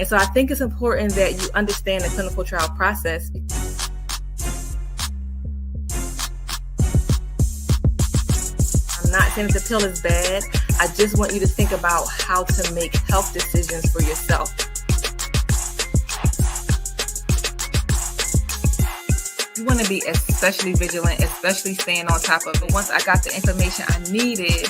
And so I think it's important that you understand the clinical trial process. I'm not saying that the pill is bad. I just want you to think about how to make health decisions for yourself. You want to be especially vigilant, especially staying on top of it. Once I got the information I needed,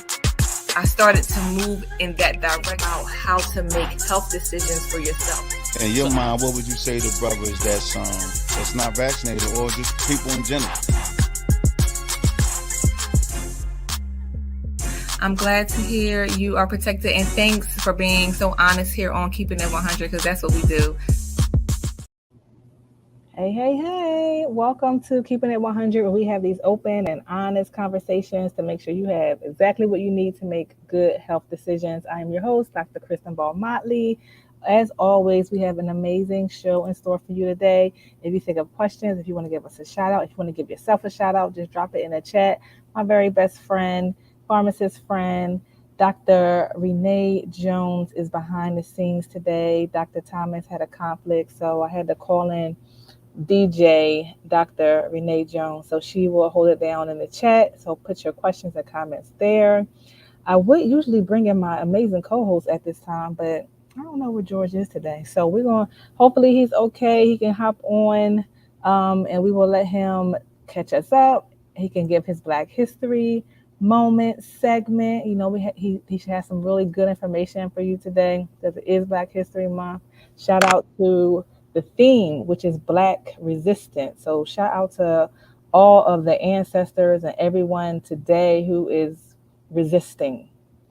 I started to move in that direction about how to make health decisions for yourself. In your mind, what would you say to brothers that's not vaccinated or just people in general? I'm glad to hear you are protected, and thanks for being so honest here on Keeping It 100, because that's what we do. Hey. Welcome to Keeping It 100, where we have these open and honest conversations to make sure you have exactly what you need to make good health decisions. I am your host, Dr. Kristen Ball-Motley. As always, we have an amazing show in store for you today. If you think of questions, if you want to give us a shout out, if you want to give yourself a shout out, just drop it in the chat. My very best friend, pharmacist friend, Dr. Renee Jones is behind the scenes today. Dr. Thomas had a conflict, so I had to call in DJ Dr. Renee Jones. So she will hold it down in the chat. So put your questions and comments there. I would usually bring in my amazing co-host at this time, but I don't know where George is today. So we're going to, hopefully he's okay. He can hop on and we will let him catch us up. He can give his Black History moment segment. You know, he should have some really good information for you today because it is Black History Month. Shout out to the theme, which is Black resistance. So shout out to all of the ancestors and everyone today who is resisting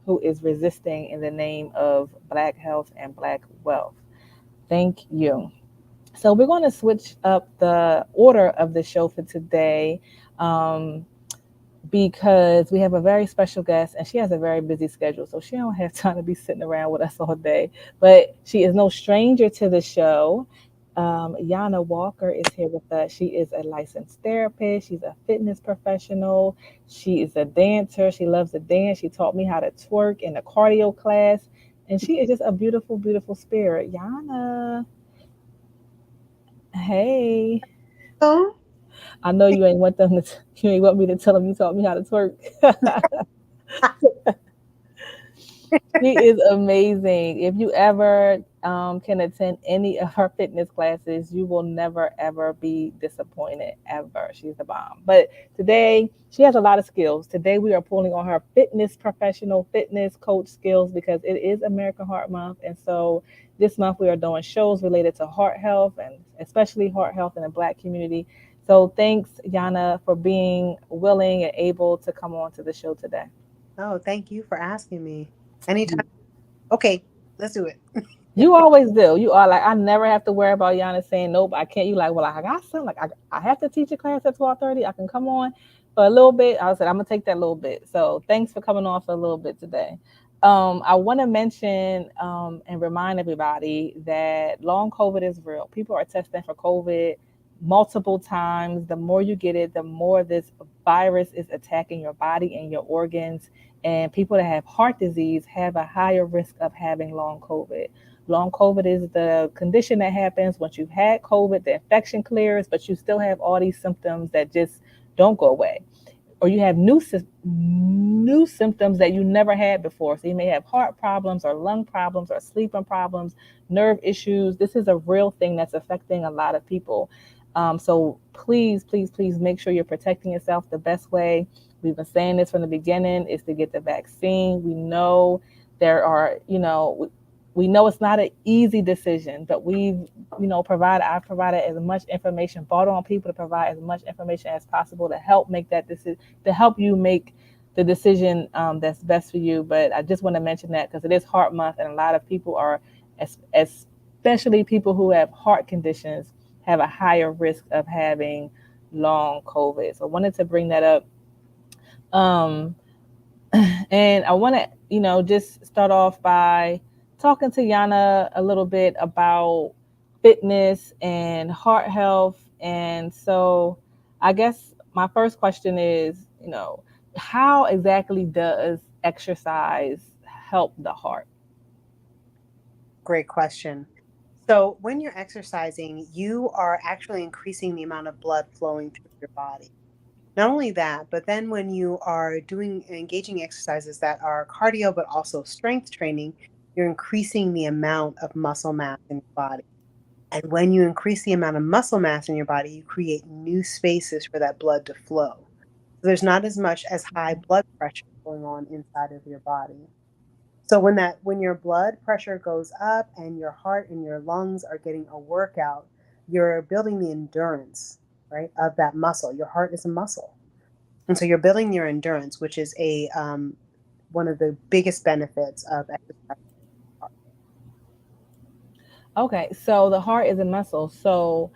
in the name of Black health and Black wealth. Thank you. So we're going to switch up the order of the show for today because we have a very special guest and she has a very busy schedule. So she don't have time to be sitting around with us all day, but she is no stranger to the show. Jana Walker is here with us. She is a licensed therapist. She's a fitness professional. She is a dancer. She loves to dance. She taught me how to twerk in a cardio class. And she is just a beautiful, beautiful spirit. Jana. Hey. Oh. I know you ain't want you ain't want me to tell them you taught me how to twerk. She is amazing. If you ever can attend any of her fitness classes, you will never, ever be disappointed, ever. She's the bomb. But today, she has a lot of skills. Today, we are pulling on her fitness professional, fitness coach skills because it is American Heart Month. And so this month, we are doing shows related to heart health and especially heart health in the Black community. So thanks, Jana, for being willing and able to come on to the show today. Oh, thank you for asking me. Anytime. Okay, let's do it. You always do. You are like, I never have to worry about Yana saying nope. I can't. You like, well, I got some. Like, I have to teach a class at 12:30. I can come on for a little bit. I said I'm gonna take that little bit. So thanks for coming on for a little bit today. I want to mention and remind everybody that long COVID is real. People are testing for COVID multiple times. The more you get it, the more this virus is attacking your body and your organs. And people that have heart disease have a higher risk of having long COVID. Long COVID is the condition that happens once you've had COVID, the infection clears, but you still have all these symptoms that just don't go away. Or you have new symptoms that you never had before. So you may have heart problems or lung problems or sleeping problems, nerve issues. This is a real thing that's affecting a lot of people. So please make sure you're protecting yourself the best way. We've been saying this from the beginning is to get the vaccine. We know there are, we know it's not an easy decision, but I've provided as much information, brought on people to provide as much information as possible to help make that decision, to help you make the decision that's best for you. But I just want to mention that because it is Heart Month and a lot of people are, especially people who have heart conditions, have a higher risk of having long COVID. So I wanted to bring that up. And I want to, just start off by talking to Jana a little bit about fitness and heart health. And so I guess my first question is, how exactly does exercise help the heart? Great question. So when you're exercising, you are actually increasing the amount of blood flowing through your body. Not only that, but then when you are doing engaging exercises that are cardio but also strength training, you're increasing the amount of muscle mass in your body. And when you increase the amount of muscle mass in your body, you create new spaces for that blood to flow. So there's not as much as high blood pressure going on inside of your body. So when your blood pressure goes up and your heart and your lungs are getting a workout, you're building the endurance, right, of that muscle. Your heart is a muscle. And so you're building your endurance, which is a one of the biggest benefits of exercise. Okay, so the heart is a muscle. So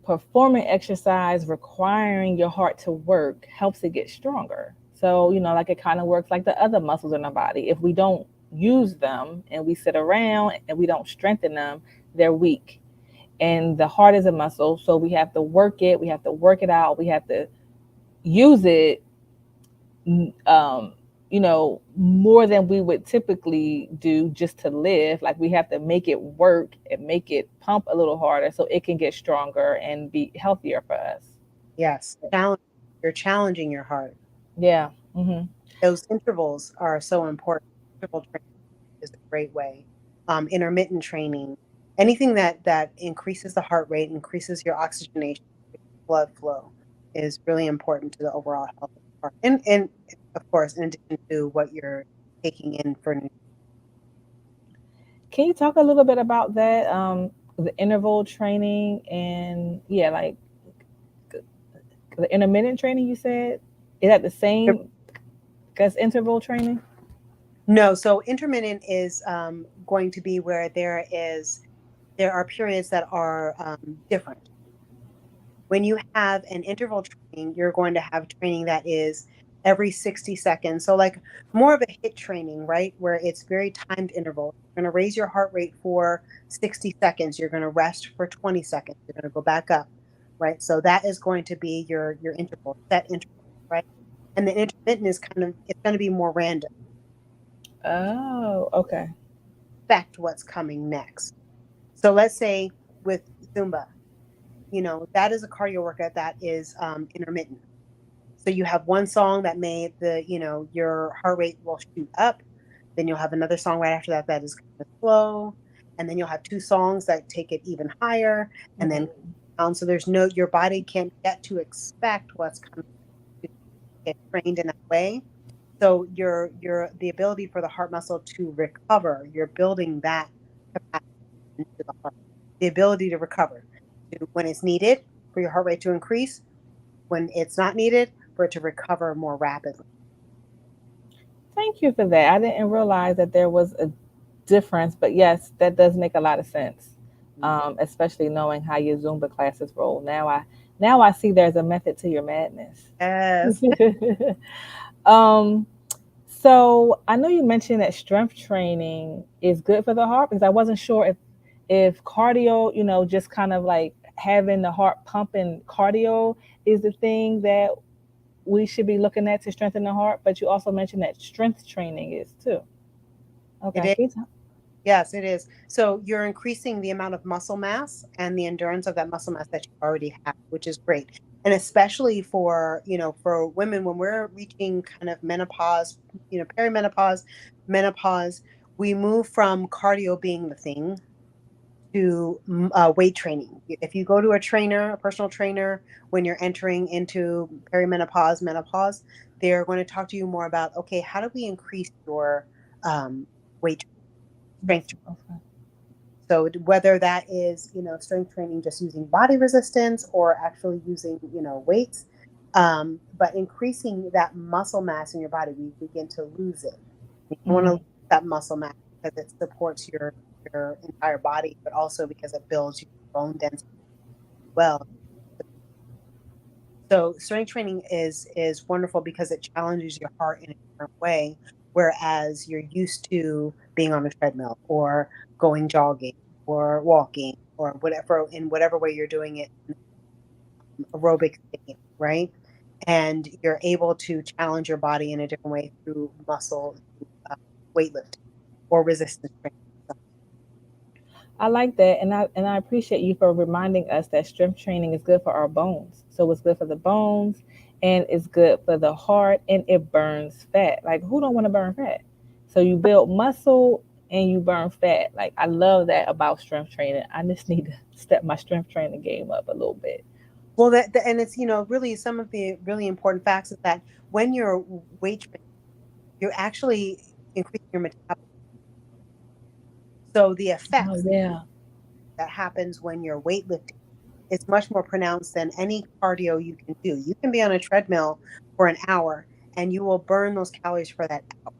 performing exercise requiring your heart to work helps it get stronger. So, like it kind of works like the other muscles in our body. If we don't use them and we sit around and we don't strengthen them, they're weak. And the heart is a muscle, so we have to work it, we have to work it out, we have to use it um, more than we would typically do just to live. Like we have to make it work and make it pump a little harder so it can get stronger and be healthier for us. Yes, you're challenging your heart. Yeah. Hmm. Those intervals are so important. Interval training is a great way. Intermittent training, anything that increases the heart rate, increases your oxygenation, blood flow, is really important to the overall health of the heart. And of course, in addition to what you're taking in for nutrition. Can you talk a little bit about that? The interval training and yeah, like the intermittent training you said? Is that the same as interval training? No, so intermittent is going to be where there are periods that are different. When you have an interval training, you're going to have training that is every 60 seconds. So, like more of a hit training, right? Where it's very timed interval. You're going to raise your heart rate for 60 seconds. You're going to rest for 20 seconds. You're going to go back up, right? So, that is going to be your interval, set interval, right? And the intermittent is it's going to be more random. Oh, okay. Affect what's coming next. So, let's say with Zumba, that is a cardio workout that is intermittent. So you have one song that made your heart rate will shoot up. Then you'll have another song right after that that is kind of slow. And then you'll have two songs that take it even higher. And then Hmm. so your body can't get to expect what's coming to get trained in that way. So the ability for the heart muscle to recover, you're building that capacity into the heart. The ability to recover when it's needed for your heart rate to increase, when it's not needed for it to recover more rapidly. Thank you for that. I didn't realize that there was a difference, but yes, that does make a lot of sense. Especially knowing how your Zumba classes roll. Now I see there's a method to your madness. Yes. um, so I know you mentioned that strength training is good for the heart because I wasn't sure if cardio, just kind of like having the heart pumping cardio is the thing that we should be looking at to strengthen the heart. But you also mentioned that strength training is too. It Okay. is. Yes, it is. So you're increasing the amount of muscle mass and the endurance of that muscle mass that you already have, which is great. And especially for women when we're reaching kind of menopause, perimenopause, menopause, we move from cardio being the thing to weight training. If you go to a personal trainer, when you're entering into perimenopause, menopause, they're going to talk to you more about, okay, how do we increase your weight strength? Okay. So whether that is, strength training, just using body resistance or actually using, weights, but increasing that muscle mass in your body, we begin to lose it. You don't want to lose Hmm. that muscle mass because it supports your entire body, but also because it builds your bone density well. So strength training is wonderful because it challenges your heart in a different way, whereas you're used to being on a treadmill or going jogging or walking or whatever in whatever way you're doing it, aerobic state, right? And you're able to challenge your body in a different way through muscle, uh, weightlifting or resistance training. I like that, and I appreciate you for reminding us that strength training is good for our bones. So it's good for the bones, and it's good for the heart, and it burns fat. Like who don't want to burn fat? So you build muscle and you burn fat. Like I love that about strength training. I just need to step my strength training game up a little bit. Well, and it's, really some of the really important facts is that when you're weight training, you're actually increasing your metabolism. So the Oh effects yeah. that happens when you're weightlifting is much more pronounced than any cardio you can do. You can be on a treadmill for an hour and you will burn those calories for that hour.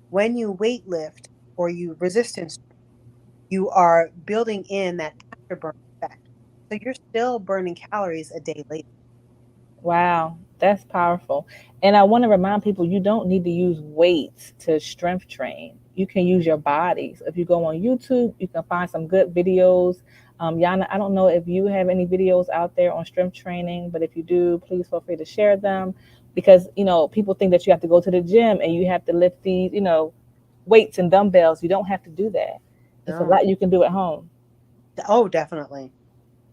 When you weightlift or you resistance, you are building in that afterburn effect. So you're still burning calories a day later. Wow, that's powerful. And I want to remind people you don't need to use weights to strength train. You can use your bodies. If you go on YouTube, you can find some good videos. Yana, I don't know if you have any videos out there on strength training, but if you do, please feel free to share them because, people think that you have to go to the gym and you have to lift these, weights and dumbbells. You don't have to do that. It's a No. lot you can do at home. Oh, definitely.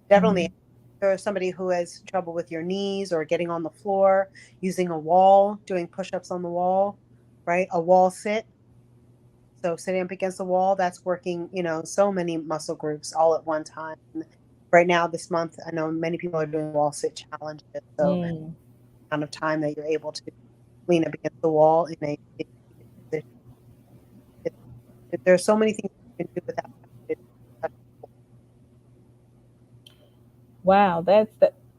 Definitely. Mhm. If you're somebody who has trouble with your knees or getting on the floor, using a wall, doing push-ups on the wall, right? A wall sit. So sitting up against the wall, that's working, so many muscle groups all at one time. Right now, this month, I know many people are doing wall sit challenges. So Mm. amount of time that you're able to lean up against the wall in a seated position. There's so many things you can do without having to. Wow, that's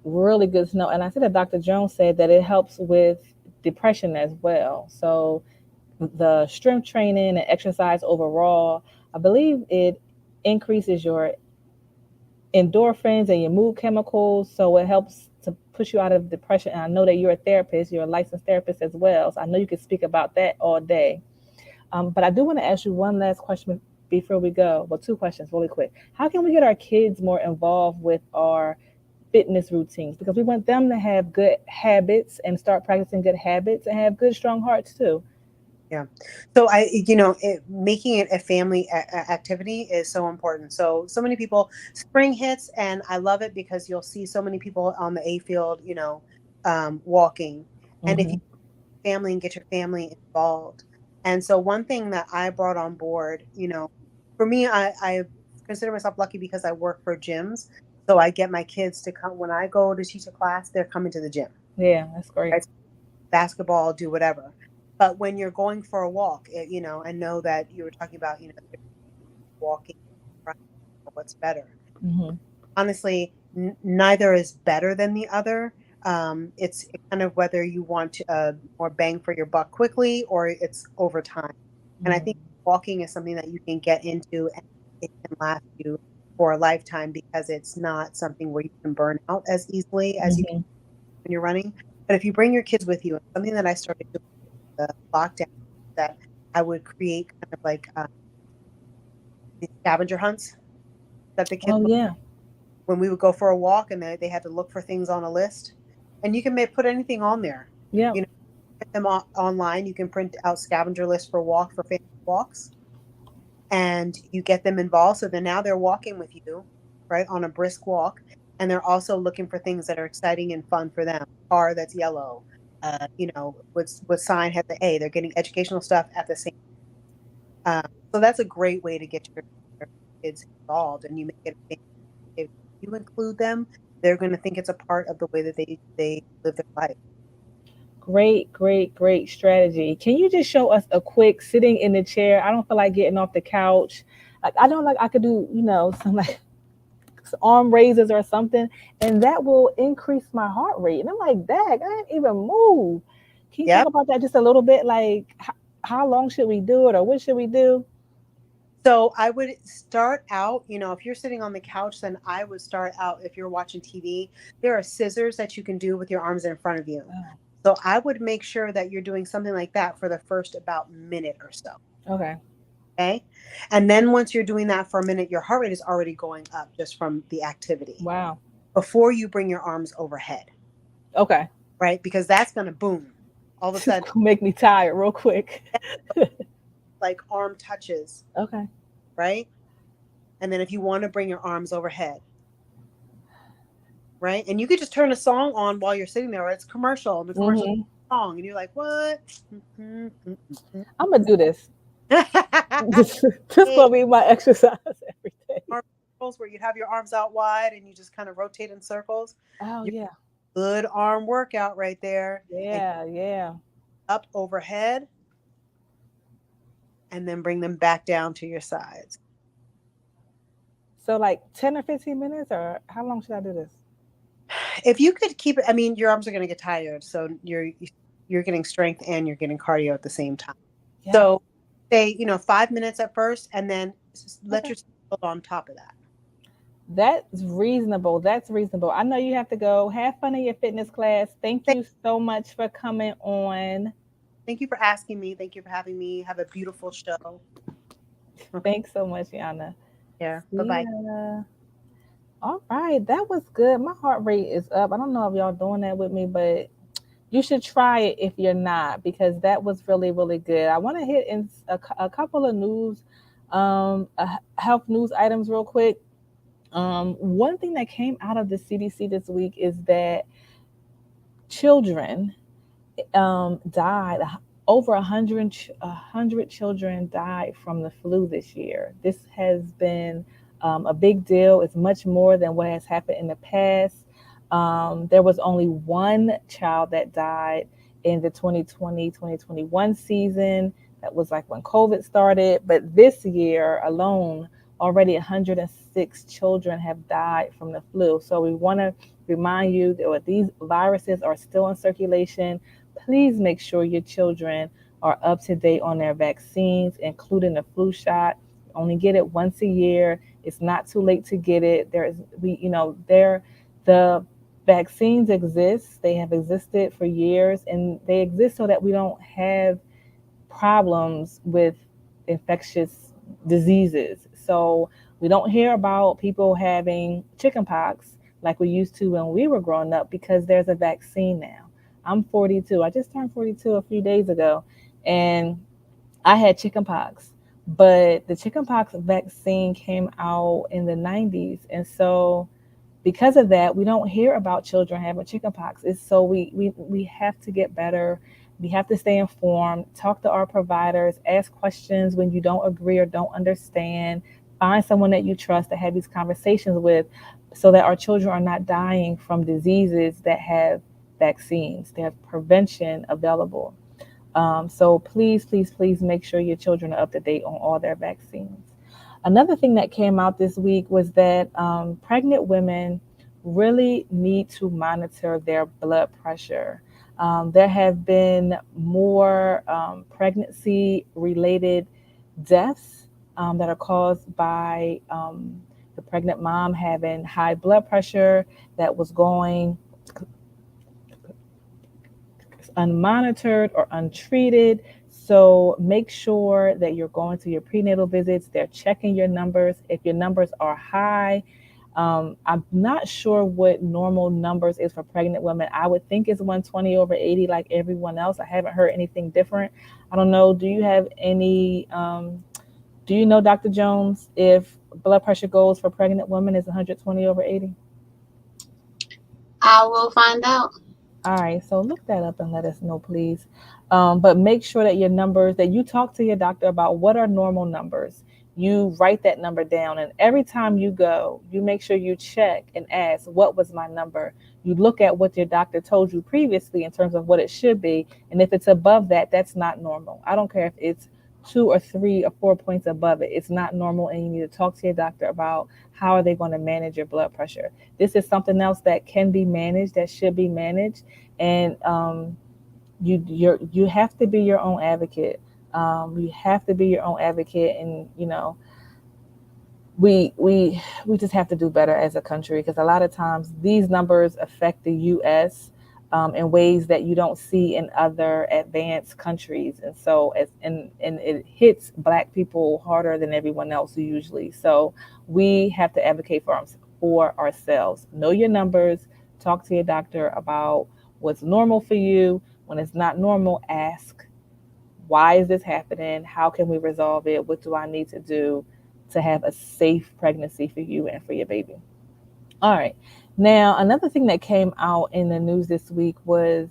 really good to know. And I see that Dr. Jones said that it helps with depression as well. So the strength training and exercise overall, I believe it increases your endorphins and your mood chemicals. So it helps to push you out of depression. And I know that you're a therapist, you're a licensed therapist as well. So I know you can speak about that all day. But I do want to ask you one last question before we go. Well, two questions really quick. How can we get our kids more involved with our fitness routines? Because we want them to have good habits and start practicing good habits and have good, strong hearts too. Yeah. So making it a family activity is so important. So many people, spring hits and I love it because you'll see so many people on the A field, walking. And if you Hmm. family and get your family involved. And so one thing that I brought on board, for me, I consider myself lucky because I work for gyms. So I get my kids to come when I go to teach a class, they're coming to the gym, Yeah, that's great. right? Basketball, do whatever. But when you're going for a walk, I know that you were talking about, walking, running, what's better. Hmm. Honestly, neither is better than the other. It's kind of whether you want to, more bang for your buck quickly or it's over time. And I think walking is something that you can get into and it can last you for a lifetime because it's not something where you can burn out as easily as you can Hmm. when you're running. But if you bring your kids with you, something that I started doing the lockdown that I would create kind of like these scavenger hunts that the kids Oh yeah, when we would go for a walk and they had to look for things on a list. And you can put anything on there. yeah. You know, Get them online. You can print out scavenger lists for family walks, and you get them involved. So then now they're walking with you, right, on a brisk walk, and they're also looking for things that are exciting and fun for them. Car that's yellow, what sign has the A. They're getting educational stuff at the same. Um, so that's a great way to get your kids involved, and you make it a thing. If you include them, they're going to think it's a part of the way that they live their life. Great, great, great strategy. Can you just show us a quick sitting in the chair? I don't feel like getting off the couch. Like I don't like I could do, some like arm raises or something, and that will increase my heart rate. And I'm like, dag, I didn't even move. Can you talk Yep. about that just a little bit? Like, how long should we do it, or what should we do? So I would start out, if you're sitting on the couch, then I would start out, if you're watching TV, there are scissors that you can do with your arms in front of you. Oh, So I would make sure that you're doing something like that for the first about minute or so. okay. Okay. And then once you're doing that for a minute, your heart rate is already going up just from the activity Wow. before you bring your arms overhead, Okay. right? Because that's going to boom. All of a sudden, Make me tired real quick. like arm touches, Okay. right? And then if you want to bring your arms overhead, right? And you could just turn a song on while you're sitting there, or it's commercial, and the commercial Mm-hmm. song, and you're like, what? I'm gonna do this. This Hey, gonna be my exercise every day. arm circles where you have your arms out wide and you just kind of rotate in circles. Oh Your yeah, good arm workout right there. And yeah, yeah. up overhead, and then bring them back down to your sides. So like 10 or 15 minutes, or how long should I do this? If you could keep it, I mean, your arms are going to get tired, so you're getting strength and you're getting cardio at the same time. Yeah. So say 5 minutes at first, and then let Okay. yourself build on top of that. That's reasonable. That's reasonable. I know you have to go. Have fun in your fitness class. Thank Thank, you so much for coming on. thank you for asking me. Thank you for having me. Have a beautiful show. Thanks so much, Yana. Yeah. Bye See bye. ya. All right, that was good. My heart rate is up. I don't know if y'all doing that with me, but you should try it if you're not, because that was really, really good. I want to hit in a couple of news, health news items real quick. One thing that came out of the CDC this week is that children died. Over 100 children died from the flu this year. This has been a big deal. It's much more than what has happened in the past. There was only one child that died in the 2020-2021 season. That was like when COVID started. But this year alone, already 106 children have died from the flu. So we want to remind you that these viruses are still in circulation. Please make sure your children are up to date on their vaccines, including the flu shot. Only get it once a year. It's not too late to get it. The vaccines exist. They have existed for years, and they exist so that we don't have problems with infectious diseases. So we don't hear about people having chickenpox like we used to when we were growing up, because there's a vaccine now. I'm 42. I just turned 42 a few days ago, and I had chickenpox, but the chickenpox vaccine came out in the 90s. And so because of that, we don't hear about children having chickenpox. It's so we have to get better. We have to stay informed, talk to our providers, ask questions when you don't agree or don't understand. Find someone that you trust to have these conversations with, so that our children are not dying from diseases that have vaccines. They have prevention available. So please, please, please make sure your children are up to date on all their vaccines. Another thing that came out this week was that pregnant women really need to monitor their blood pressure. There have been more pregnancy related deaths that are caused by the pregnant mom having high blood pressure that was going unmonitored or untreated. So make sure that you're going to your prenatal visits. They're checking your numbers. If your numbers are high, I'm not sure what normal numbers is for pregnant women. I would think it's 120 over 80 like everyone else. I haven't heard anything different. I don't know. Do you have any, do you know, Dr. Jones, if blood pressure goes for pregnant women is 120 over 80? I will find out. All right, so look that up and let us know, please. But make sure that your numbers, that you talk to your doctor about what are normal numbers. You write that number down, and every time you go, you make sure you check and ask, what was my number? You look at what your doctor told you previously in terms of what it should be, and if it's above that, that's not normal. I don't care if it's 2 or 3 or 4 points above it. It's not normal, and you need to talk to your doctor about how are they going to manage your blood pressure. This is something else that can be managed, that should be managed, and you have to be your own advocate. You have to be your own advocate, and we just have to do better as a country, because a lot of times these numbers affect the U.S. In ways that you don't see in other advanced countries, and so and it hits Black people harder than everyone else usually. So we have to advocate for ourselves. Know your numbers. Talk to your doctor about what's normal for you. When it's not normal, ask, why is this happening? How can we resolve it? What do I need to do to have a safe pregnancy for you and for your baby. All right. Now, another thing that came out in the news this week was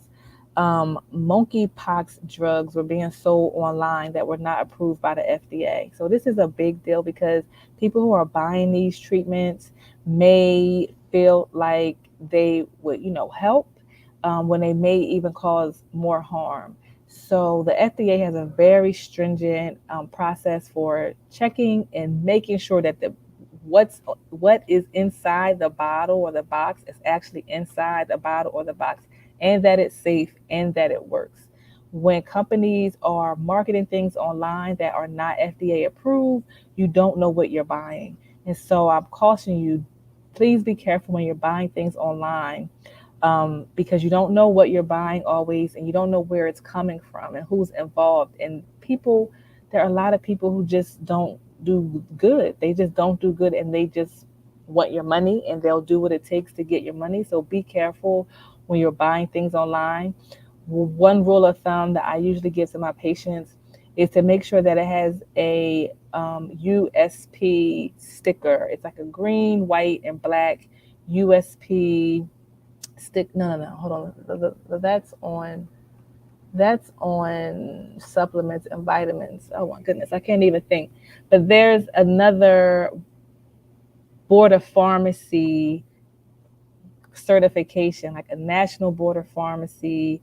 monkeypox drugs were being sold online that were not approved by the FDA. So this is a big deal because people who are buying these treatments may feel like they would, help when they may even cause more harm. So the FDA has a very stringent process for checking and making sure that what is inside the bottle or the box is actually inside the bottle or the box, and that it's safe and that it works. When companies are marketing things online that are not FDA approved, you don't know what you're buying. And so I'm cautioning you, please be careful when you're buying things online, because you don't know what you're buying always, and you don't know where it's coming from and who's involved. And people, there are a lot of people who just don't do good. They just don't do good, and they just want your money, and they'll do what it takes to get your money. So be careful when you're buying things online. One rule of thumb that I usually give to my patients is to make sure that it has a USP sticker. It's like a green, white, and black USP stick. No, hold on. That's on supplements and vitamins. Oh my goodness, I can't even think. But there's another board of pharmacy certification, like a national board of pharmacy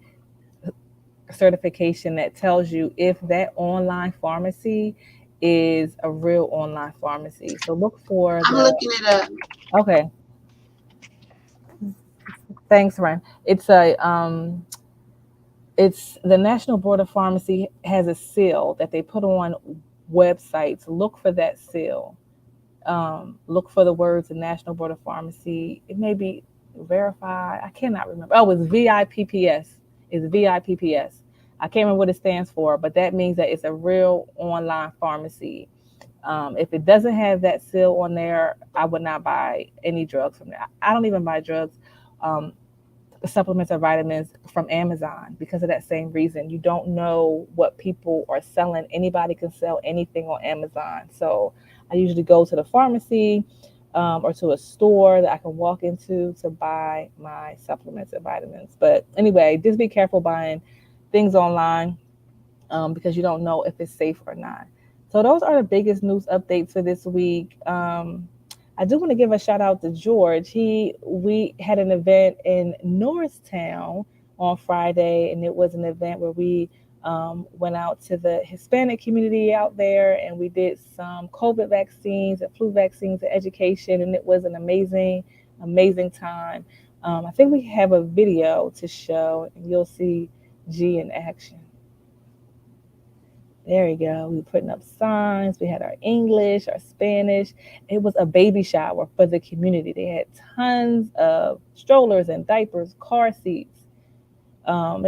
certification, that tells you if that online pharmacy is a real online pharmacy. So look for I'm the. looking it up. Okay, thanks, Ren. It's the National Board of Pharmacy has a seal that they put on websites. Look for that seal. Look for the words the National Board of Pharmacy. It may be verified. I cannot remember. Oh, it's VIPPS. It's VIPPS. I can't remember what it stands for, but that means that it's a real online pharmacy. If it doesn't have that seal on there, I would not buy any drugs from there. I don't even buy drugs, um, supplements or vitamins from Amazon because of that same reason. You don't know what people are selling. Anybody can sell anything on Amazon. So I usually go to the pharmacy, or to a store that I can walk into to buy my supplements and vitamins. But anyway, just be careful buying things online, because you don't know if it's safe or not. So those are the biggest news updates for this week. I do want to give a shout out to George. We had an event in Norristown on Friday, and it was an event where we went out to the Hispanic community out there, and we did some COVID vaccines and flu vaccines and education, and it was an amazing, amazing time. I think we have a video to show, and you'll see G in action. There we go. We were putting up signs. We had our English, our Spanish. It was a baby shower for the community. They had tons of strollers and diapers, car seats.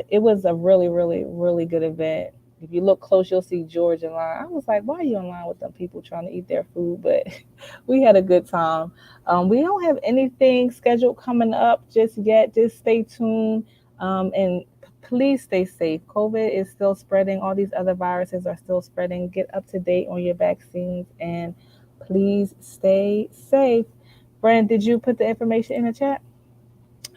It was a really, really, really good event. If you look close, you'll see George in line. I was like, why are you in line with them people trying to eat their food? But we had a good time. We don't have anything scheduled coming up just yet. Just stay tuned. And please stay safe. COVID is still spreading. All these other viruses are still spreading. Get up to date on your vaccines, and please stay safe. Brand, did you put the information in the chat?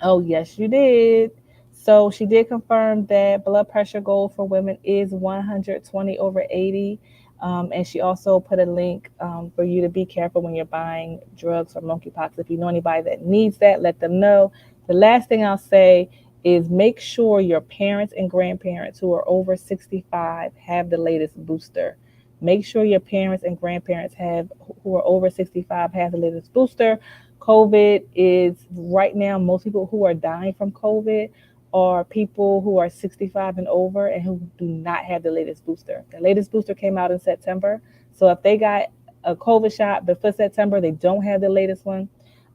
Oh, yes, you did. So she did confirm that blood pressure goal for women is 120 over 80. And she also put a link, for you to be careful when you're buying drugs for monkeypox. If you know anybody that needs that, let them know. The last thing I'll say is make sure your parents and grandparents who are over 65 have the latest booster. Make sure your parents and grandparents who are over 65 have the latest booster. COVID is right now, most people who are dying from COVID are people who are 65 and over and who do not have the latest booster. The latest booster came out in September. So if they got a COVID shot before September, they don't have the latest one.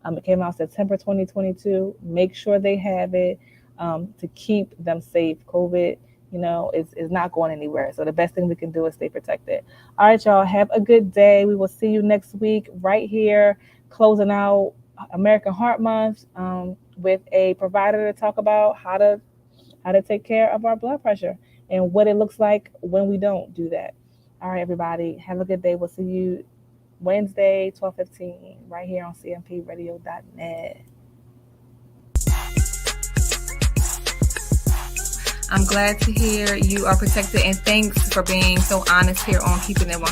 It came out September 2022. Make sure they have it, to keep them safe. COVID, is not going anywhere. So the best thing we can do is stay protected. All right, y'all. Have a good day. We will see you next week right here, closing out American Heart Month, with a provider to talk about how to take care of our blood pressure and what it looks like when we don't do that. All right, everybody. Have a good day. We'll see you Wednesday, 12:15, right here on cmpradio.net. I'm glad to hear you are protected, and thanks for being so honest here on Keeping It 100.